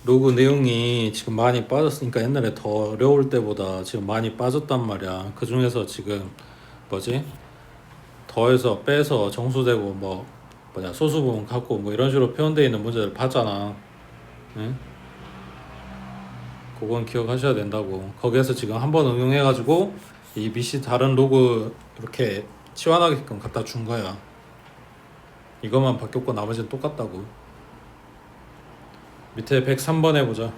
로그 내용이 지금 많이 빠졌으니까 옛날에 더 어려울 때보다 지금 많이 빠졌단 말이야. 그 중에서 지금 뭐지? 더해서 빼서 정수되고 소수 부분 갖고 뭐 이런 식으로 표현되어 있는 문제를 봤잖아. 응? 그건 기억하셔야 된다고. 거기에서 지금 한번 응용해가지고 이 밑이 다른 로그 이렇게 치환하게끔 갖다 준 거야. 이것만 바뀌었고 나머지는 똑같다고. 밑에 103번 해보자.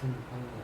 하는 건 아니고.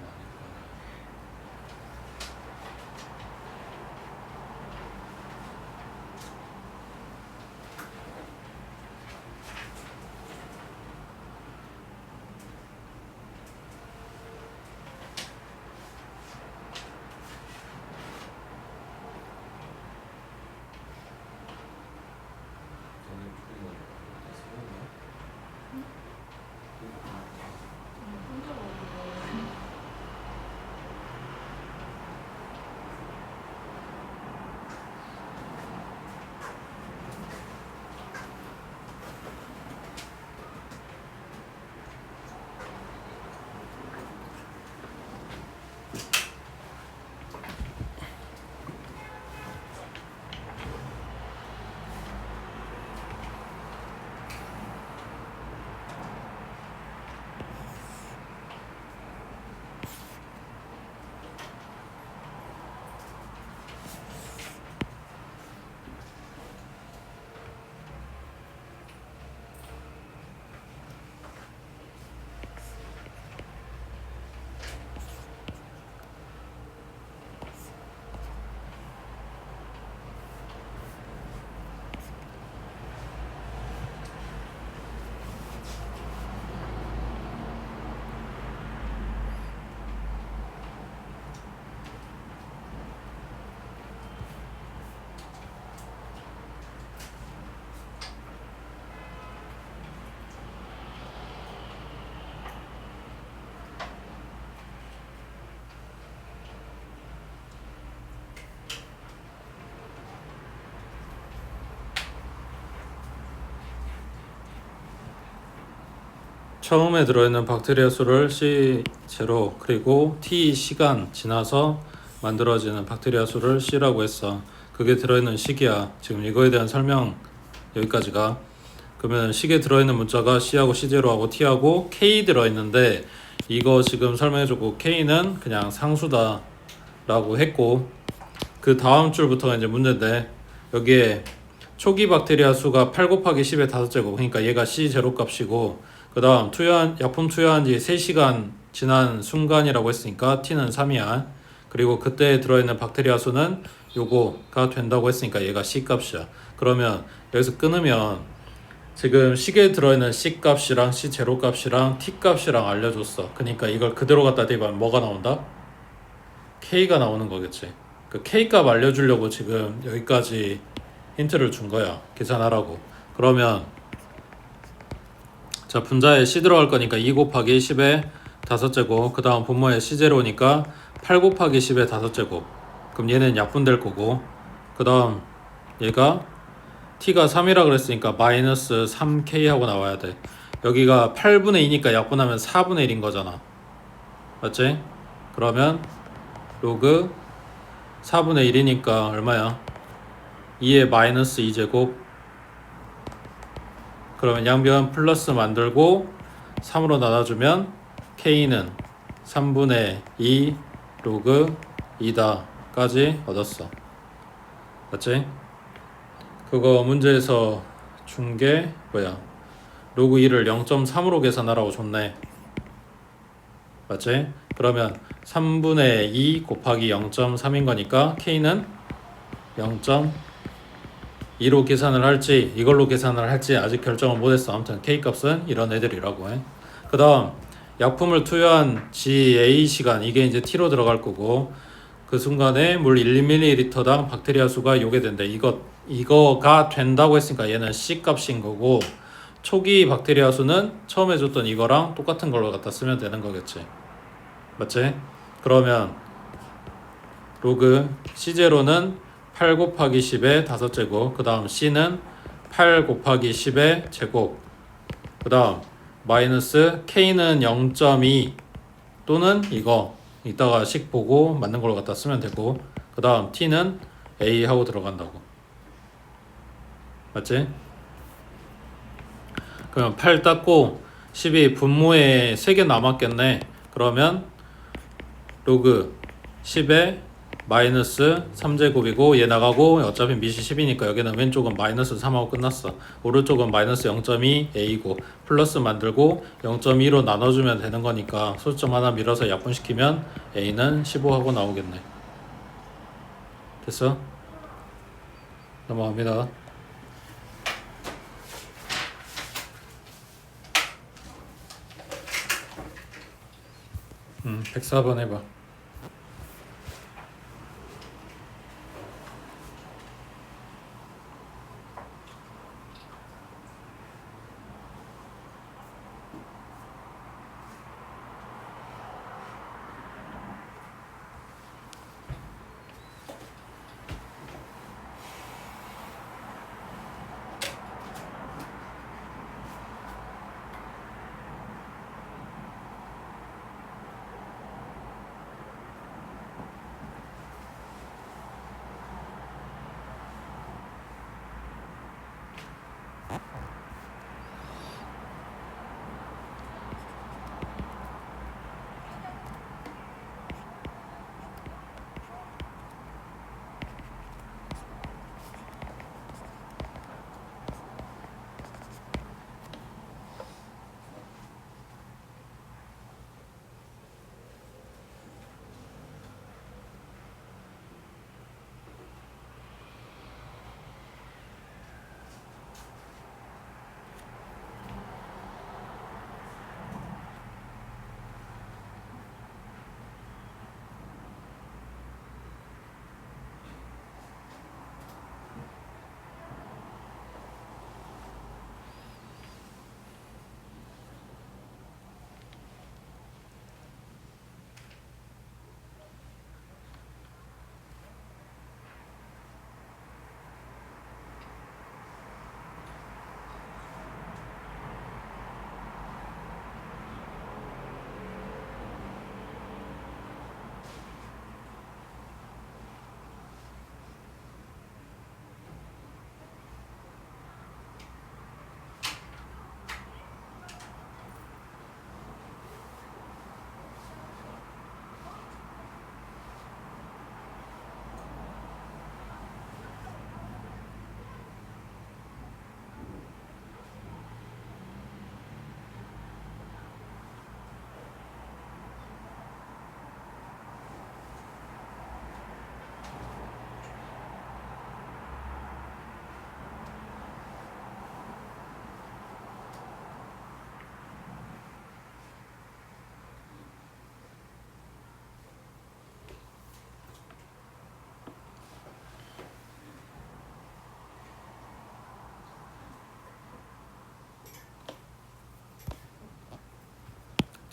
처음에 들어있는 박테리아 수를 C0 그리고 T 시간 지나서 만들어지는 박테리아 수를 C라고 했어. 그게 들어있는 식이야. 지금 이거에 대한 설명 여기까지가. 그러면 식에 들어있는 문자가 C하고 C0하고 T하고 K 들어있는데 이거 지금 설명해주고 K는 그냥 상수다 라고 했고, 그 다음 줄부터가 이제 문제인데 여기에 초기 박테리아 수가 8 곱하기 10의 5제곱, 그러니까 얘가 C0 값이고, 그 다음 약품 투여한 지 3시간 지난 순간이라고 했으니까 T는 3이야. 그리고 그때 들어있는 박테리아 수는 요거가 된다고 했으니까 얘가 C 값이야. 그러면 여기서 끊으면 지금 식에 들어있는 C 값이랑 C0 값이랑 T 값이랑 알려줬어. 그러니까 이걸 그대로 갖다 대면 뭐가 나온다? K가 나오는 거겠지. 그 K 값 알려주려고 지금 여기까지 힌트를 준 거야. 계산하라고. 그러면 자, 분자에 C 들어갈 거니까 2 곱하기 10의 5제곱, 그 다음 분모에 C0니까 8 곱하기 10의 5제곱. 그럼 얘는 약분될 거고, 그 다음 얘가 T가 3이라 그랬으니까 마이너스 3K 하고 나와야 돼. 여기가 8분의 2니까 약분하면 4분의 1인 거잖아. 맞지? 그러면 로그 4분의 1이니까 얼마야? 2의 마이너스 2제곱. 그러면 양변 플러스 만들고 3으로 나눠주면 K는 3분의 2 로그 2다 까지 얻었어. 맞지? 그거 문제에서 준 게 뭐야? 로그 2를 0.3으로 계산하라고 줬네. 맞지? 그러면 3분의 2 곱하기 0.3인 거니까 K는 0.2로 계산을 할지 이걸로 계산을 할지 아직 결정을 못했어. 아무튼 K값은 이런 애들이라고 해. 그 다음 약품을 투여한 GA 시간, 이게 이제 T로 들어갈 거고, 그 순간에 물 1ml당 박테리아 수가 요게 된대. 이거가 된다고 했으니까 얘는 C 값인 거고, 초기 박테리아 수는 처음에 줬던 이거랑 똑같은 걸로 갖다 쓰면 되는 거겠지. 맞지? 그러면 로그 C0는 8 곱하기 10의 5제곱, 그 다음 C는 8 곱하기 10의 제곱, 그 다음 마이너스 K는 0.2 또는 이거 이따가 식 보고 맞는 걸로 갖다 쓰면 되고, 그 다음 T는 A 하고 들어간다고. 맞지? 그러면 8 땄고 10이 분모에 3개 남았겠네. 그러면 로그 10의 마이너스 3제곱이고 얘 나가고 어차피 밑이 10이니까 여기는 왼쪽은 마이너스 3하고 끝났어. 오른쪽은 마이너스 0.2 a고 플러스 만들고 0.2로 나눠주면 되는 거니까 소수점 하나 밀어서 약분시키면 a는 15하고 나오겠네. 됐어? 넘어갑니다. 104번 해봐.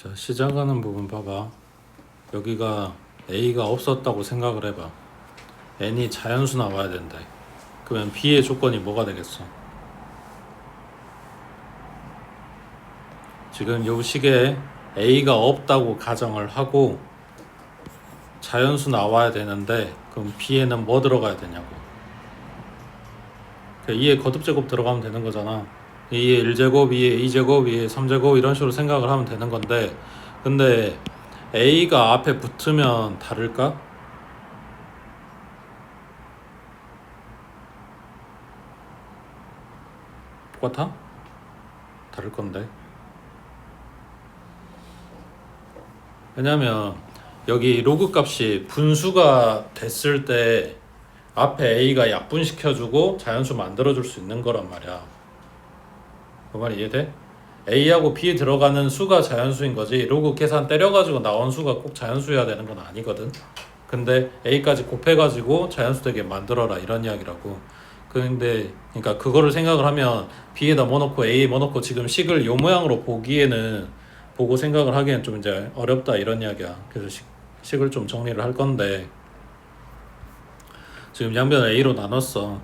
자, 시작하는 부분 봐봐. 여기가 a가 없었다고 생각을 해봐. n이 자연수 나와야 된다. 그러면 b의 조건이 뭐가 되겠어? 지금 요 식에 a가 없다고 가정을 하고 자연수 나와야 되는데 그럼 b에는 뭐 들어가야 되냐고. 2에 거듭제곱 들어가면 되는 거잖아. 2에 1제곱, 2에 2제곱, 2에 3제곱 이런 식으로 생각을 하면 되는 건데, 근데 a가 앞에 붙으면 다를까? 똑같아? 다를 건데. 왜냐면 여기 로그 값이 분수가 됐을 때 앞에 a가 약분시켜주고 자연수 만들어줄 수 있는 거란 말이야. 그 말 이해돼? a하고 b에 들어가는 수가 자연수인 거지 로그 계산 때려가지고 나온 수가 꼭 자연수여야 되는 건 아니거든. 근데 a까지 곱해가지고 자연수 되게 만들어라 이런 이야기라고. 근데 그러니까 그거를 생각을 하면 b에다 뭐 넣고 a에 뭐 넣고 지금 식을 요 모양으로 보기에는 보고 생각을 하기엔 좀 이제 어렵다 이런 이야기야. 그래서 식을 좀 정리를 할 건데 지금 양변을 a로 나눴어.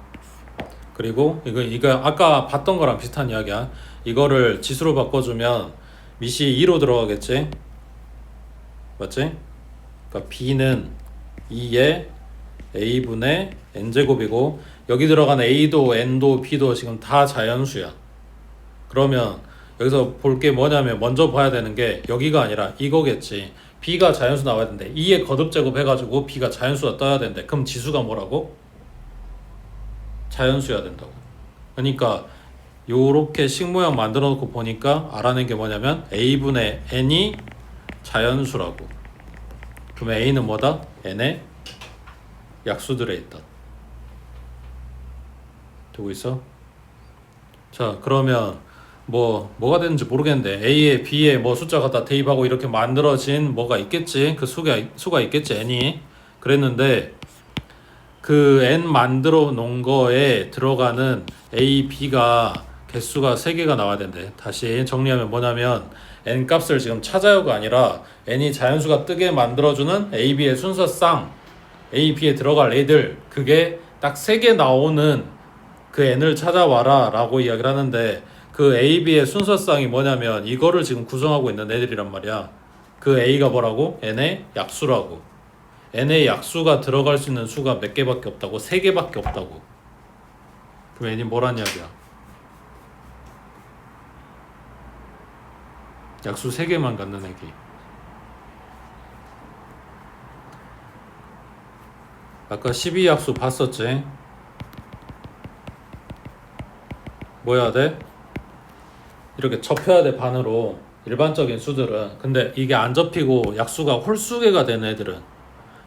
그리고 이거 아까 봤던 거랑 비슷한 이야기야. 이거를 지수로 바꿔주면 밑이 2로 들어가겠지? 맞지? 그러니까 b는 2의 a분의 n제곱이고 여기 들어가는 a도 n도 b도 지금 다 자연수야. 그러면 여기서 볼 게 뭐냐면 먼저 봐야 되는 게 여기가 아니라 이거겠지. b가 자연수 나와야 된대. 2의 거듭 제곱 해가지고 b가 자연수가 떠야 된대. 그럼 지수가 뭐라고? 자연수여야 된다고. 그러니까 요렇게 식 모양 만들어 놓고 보니까 알아낸 게 뭐냐면 a분의 n이 자연수라고. 그러면 a는 뭐다? n의 약수들에 있다. 되고 있어? 자, 그러면 뭐가 되는지 모르겠는데 A에 B에 뭐 숫자 갖다 대입하고 이렇게 만들어진 뭐가 있겠지. 그 수가 있겠지. n이. 그랬는데 그 n 만들어 놓은 거에 들어가는 A, B가 개수가 3개가 나와야 된대. 다시 정리하면 뭐냐면 n 값을 지금 찾아요가 아니라 n이 자연수가 뜨게 만들어주는 A, B의 순서상 A, B에 들어갈 애들 그게 딱 3개 나오는 그 n을 찾아와라 라고 이야기를 하는데 그 A, B의 순서상이 뭐냐면 이거를 지금 구성하고 있는 애들이란 말이야. 그 A가 뭐라고? n의 약수라고. n의 약수가 들어갈 수 있는 수가 몇 개밖에 없다고? 3개밖에 없다고. 그럼 n이 뭐란 이야기야? 약수 3개만 갖는 애기. 아까 12약수 봤었지? 뭐 해야 돼? 이렇게 접혀야 돼, 반으로. 일반적인 수들은. 근데 이게 안 접히고 약수가 홀수개가 된 애들은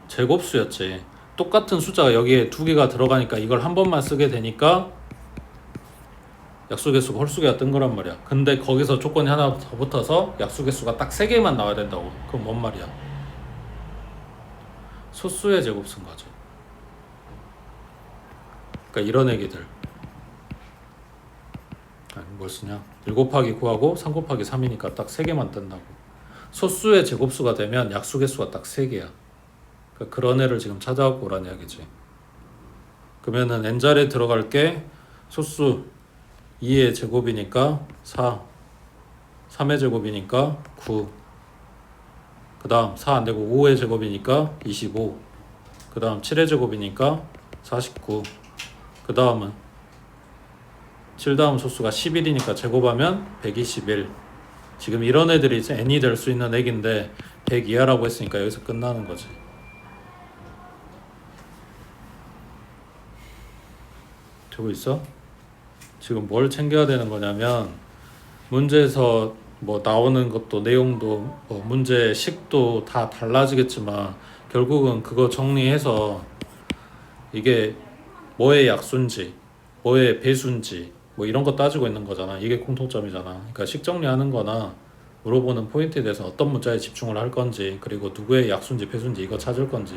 제곱수였지. 똑같은 숫자가 여기에 2개가 들어가니까 이걸 한 번만 쓰게 되니까 약수개수가 홀수개가 뜬 거란 말이야. 근데 거기서 조건이 하나 더 붙어서 약수개수가 딱 3개만 나와야 된다고. 그럼 뭔 말이야? 소수의 제곱수인 거죠. 그러니까 이런 얘기들. 아니, 뭘 쓰냐? 1 곱하기 9하고 3 곱하기 3이니까 딱 3개만 뜬다고. 소수의 제곱수가 되면 약수개수가 딱 3개야. 그러니까 그런 애를 지금 찾아갖고 오라는 이야기지. 그러면은 n자리에 들어갈 게 소수 2의 제곱이니까 4, 3의 제곱이니까 9, 그 다음 4 안되고 5의 제곱이니까 25, 그 다음 7의 제곱이니까 49, 그 다음은 7 다음 소수가 11이니까 제곱하면 121. 지금 이런 애들이 이제 n이 될 수 있는 애기인데 100 이하라고 했으니까 여기서 끝나는 거지. 되고 있어? 지금 뭘 챙겨야 되는 거냐면 문제에서 뭐 나오는 것도 내용도 뭐 문제 식도 다 달라지겠지만 결국은 그거 정리해서 이게 뭐의 약수인지 뭐의 배수인지 뭐 이런 거 따지고 있는 거잖아. 이게 공통점이잖아. 그러니까 식 정리하는 거나 물어보는 포인트에 대해서 어떤 문자에 집중을 할 건지 그리고 누구의 약수인지 배수인지 이거 찾을 건지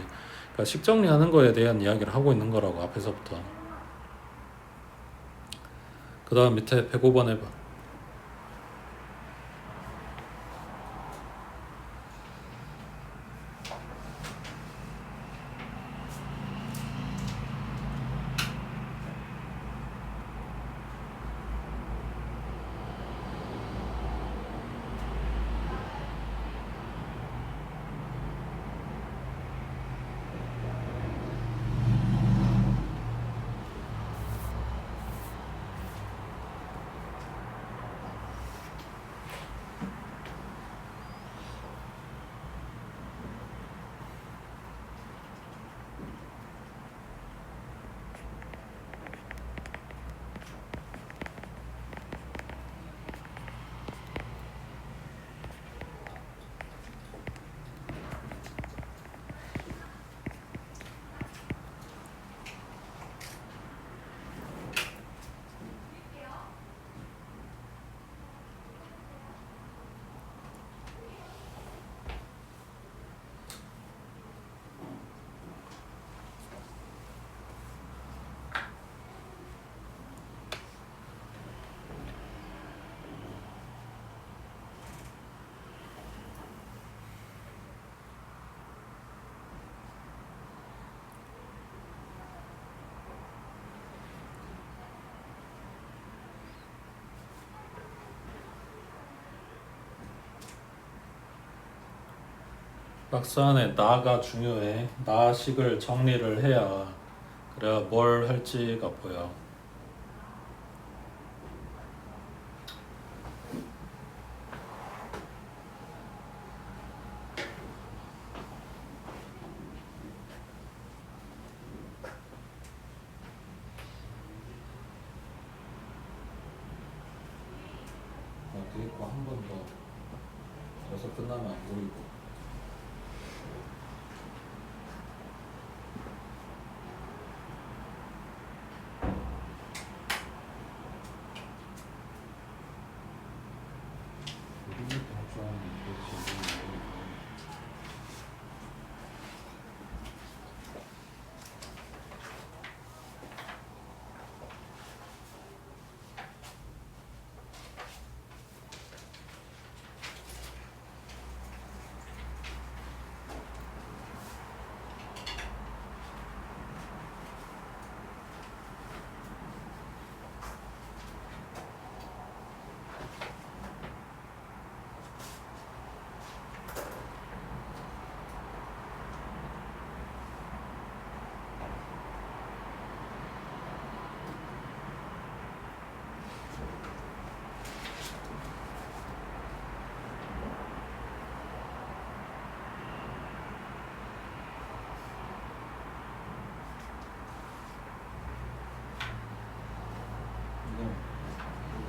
그러니까 식 정리하는 거에 대한 이야기를 하고 있는 거라고 앞에서부터. 그 다음 밑에 105번 해봐. 박스 안에 나가 중요해. 나식을 정리를 해야 그래야 뭘 할지가 보여. 끝나면 안 보이고.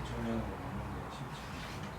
정리하는 거 맞는 게 쉽지 않은데.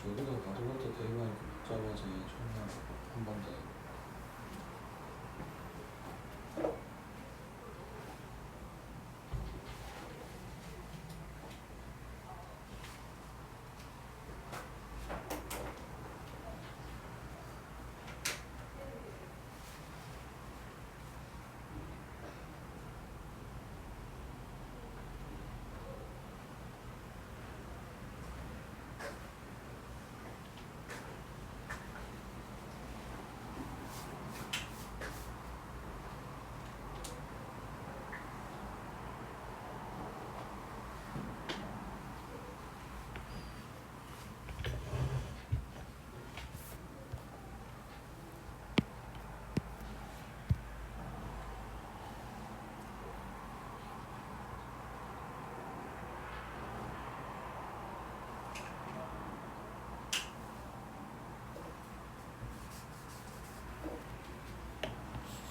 여기다 가져갔다 대입하니까 복잡하지. 처음에 한번 더.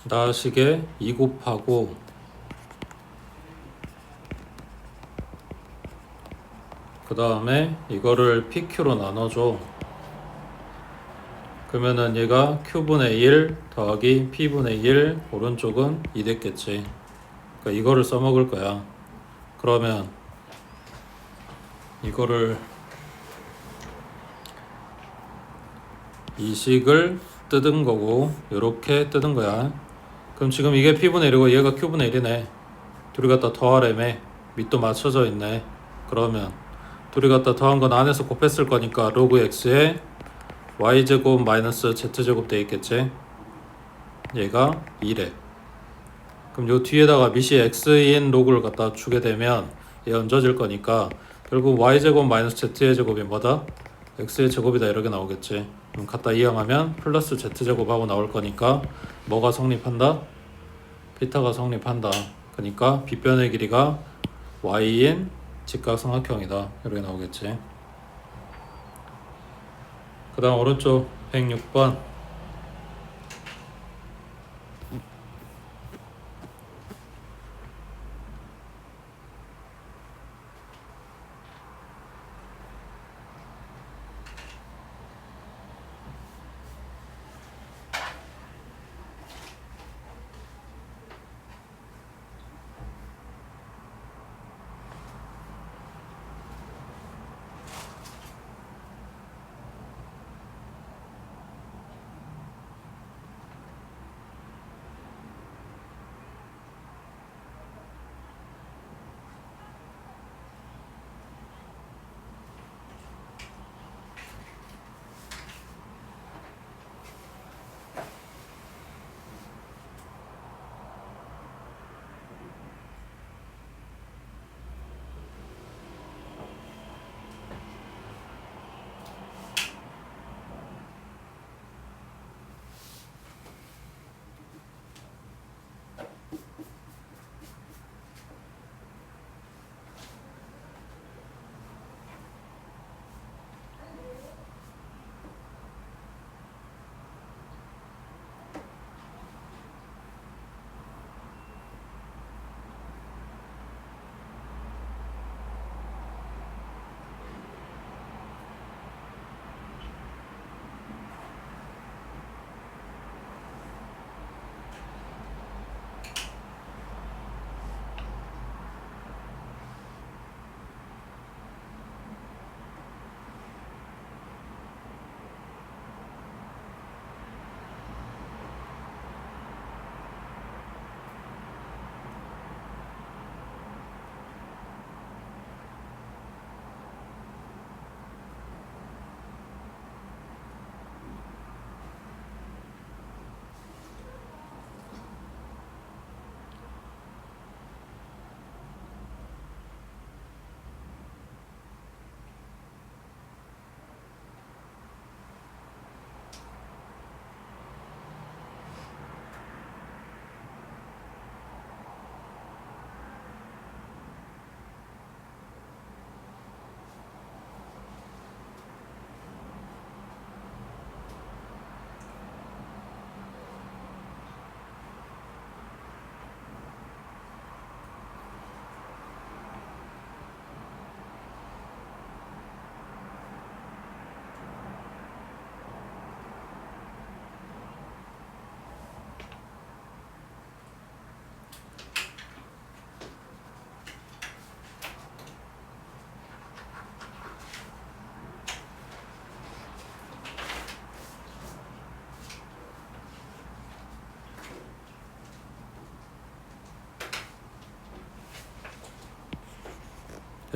나식에 2 곱하고 그 다음에 이거를 PQ로 나눠줘. 그러면은 얘가 Q분의 1 더하기 P분의 1 오른쪽은 2 됐겠지. 그러니까 이거를 써먹을 거야. 그러면 이거를 이 식을 뜯은 거고 요렇게 뜯은 거야. 그럼 지금 이게 P분의 1이고 얘가 Q분의 1이네. 둘이 갖다 더하래매. 밑도 맞춰져 있네. 그러면 둘이 갖다 더한 건 안에서 곱했을 거니까 로그 x에 y제곱 마이너스 z제곱 돼 있겠지. 얘가 2래. 그럼 요 뒤에다가 밑이 x인 로그를 갖다 주게 되면 얘 얹어질 거니까 결국 y제곱 마이너스 z의 제곱이 뭐다? x의 제곱이다 이렇게 나오겠지. 그럼 갖다 이항하면 플러스 z제곱하고 나올 거니까 뭐가 성립한다? 피타가 성립한다. 그러니까 빗변의 길이가 y인 직각삼각형이다 이렇게 나오겠지. 그 다음 오른쪽 106번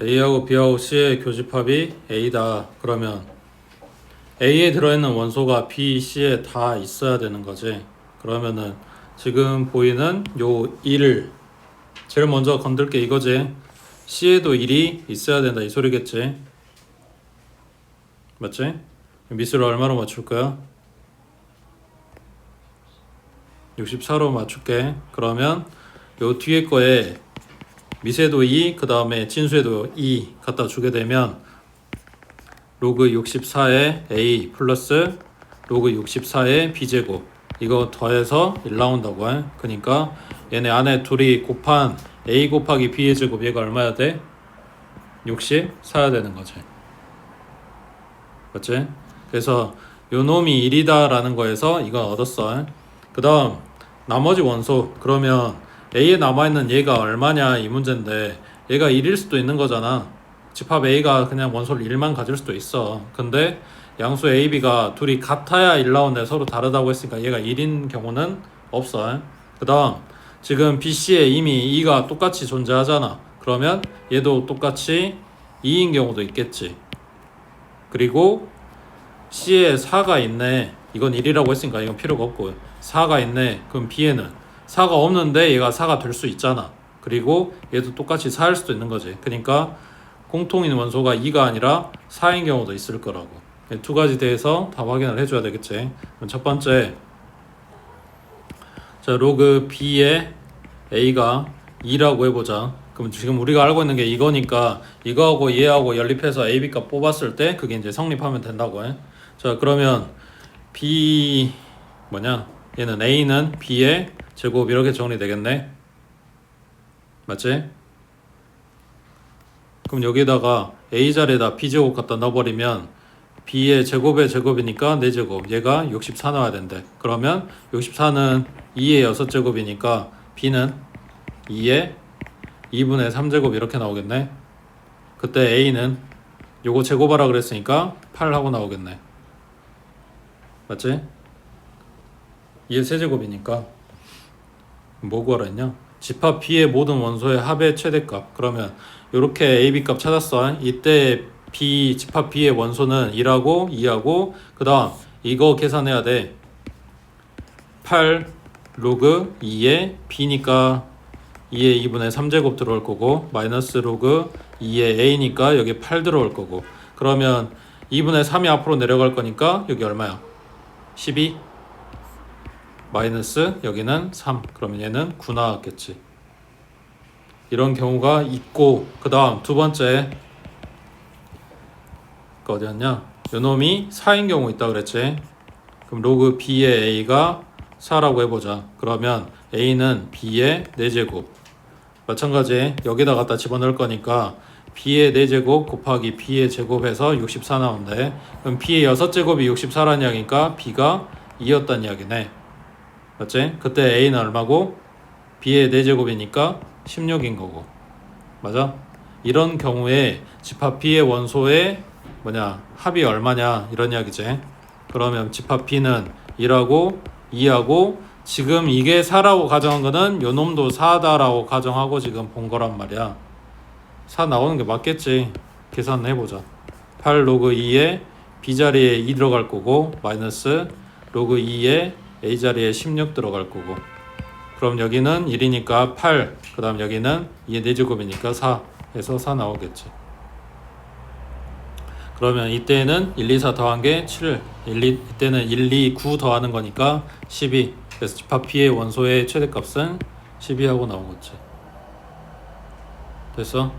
A하고 B하고 C의 교집합이 A다. 그러면 A에 들어있는 원소가 B, C에 다 있어야 되는 거지. 그러면은 지금 보이는 요 1을 제일 먼저 건들게 이거지. C에도 1이 있어야 된다 이 소리겠지. 맞지? 미수를 얼마로 맞출 거야? 64로 맞출게. 그러면 요 뒤에 거에 미세도 2, 그 다음에 진수에도 2 갖다 주게 되면 로그 64의 A 플러스 로그 64의 B제곱 이거 더해서 1 나온다고 해. 그러니까 얘네 안에 둘이 곱한 A 곱하기 B의 제곱 얘가 얼마야 돼? 64야 되는 거지. 맞지? 그래서 요 놈이 1이다 라는 거에서 이거 얻었어. 그 다음 나머지 원소 그러면 A에 남아있는 얘가 얼마냐 이 문제인데 얘가 1일 수도 있는 거잖아. 집합 A가 그냥 원소를 1만 가질 수도 있어. 근데 양수 A, B가 둘이 같아야 1 나오는데 서로 다르다고 했으니까 얘가 1인 경우는 없어. 그 다음 지금 B, C에 이미 2가 똑같이 존재하잖아. 그러면 얘도 똑같이 2인 경우도 있겠지. 그리고 C에 4가 있네. 이건 1이라고 했으니까 이건 필요가 없고 4가 있네. 그럼 B에는 4가 없는데 얘가 4가 될 수 있잖아. 그리고 얘도 똑같이 4일 수도 있는 거지. 그러니까 공통인 원소가 2가 아니라 4인 경우도 있을 거라고. 두 가지 대해서 다 확인을 해줘야 되겠지. 그럼 첫 번째, 자 로그 B의 A가 2라고 해보자. 그럼 지금 우리가 알고 있는 게 이거니까 이거하고 얘하고 연립해서 A, B 값 뽑았을 때 그게 이제 성립하면 된다고 해. 자 그러면 B 뭐냐? 얘는 A는 B의 제곱 이렇게 정리되겠네. 맞지? 그럼 여기다가 A 자리에다 B 제곱 갖다 넣어버리면 B의 제곱의 제곱이니까 4제곱 얘가 64 나와야 된대. 그러면 64는 2의 6제곱이니까 B는 2의 2분의 3제곱 이렇게 나오겠네. 그때 A는 요거 제곱하라 그랬으니까 8하고 나오겠네. 맞지? 2의 세제곱이니까 뭐 구하라 했냐? 집합 B의 모든 원소의 합의 최대값. 그러면 요렇게 A, B 값 찾았어. 이때 B, 집합 B의 원소는 1하고 2하고 그 다음 이거 계산해야 돼. 8 로그 2의 B니까 2의 2분의 3제곱 들어올 거고 마이너스 로그 2의 A니까 여기 8 들어올 거고 그러면 2분의 3이 앞으로 내려갈 거니까 여기 얼마야? 12 마이너스 여기는 3 그러면 얘는 9 나왔겠지. 이런 경우가 있고 그 다음 두 번째 그 어디였냐? 요놈이 4인 경우 있다 그랬지. 그럼 로그 B의 A가 4라고 해보자. 그러면 A는 B의 4제곱 마찬가지 여기다 갖다 집어넣을 거니까 B의 4제곱 곱하기 B의 제곱해서 64 나온대. 그럼 B의 6제곱이 64라는 이야기니까 B가 2였단 이야기네. 맞지? 그때 A는 얼마고? B의 4제곱이니까 16인 거고. 맞아? 이런 경우에 집합 B의 원소의 합이 얼마냐 이런 이야기지. 그러면 집합 B는 1하고 2하고 지금 이게 4라고 가정한 거는 요 놈도 4다라고 가정하고 지금 본 거란 말이야. 4 나오는 게 맞겠지. 계산해보자. 8 로그 2에 B 자리에 2 들어갈 거고 마이너스 로그 2에 A 자리에 16 들어갈 거고 그럼 여기는 1이니까 8 그 다음 여기는 2의 4제곱이니까 4 해서 4 나오겠지. 그러면 이때는 1, 2, 4 더한 게 7 이때는 1, 2, 9 더하는 거니까 12 그래서 집합 B의 원소의 최대값은 12하고 나온 거지. 됐어?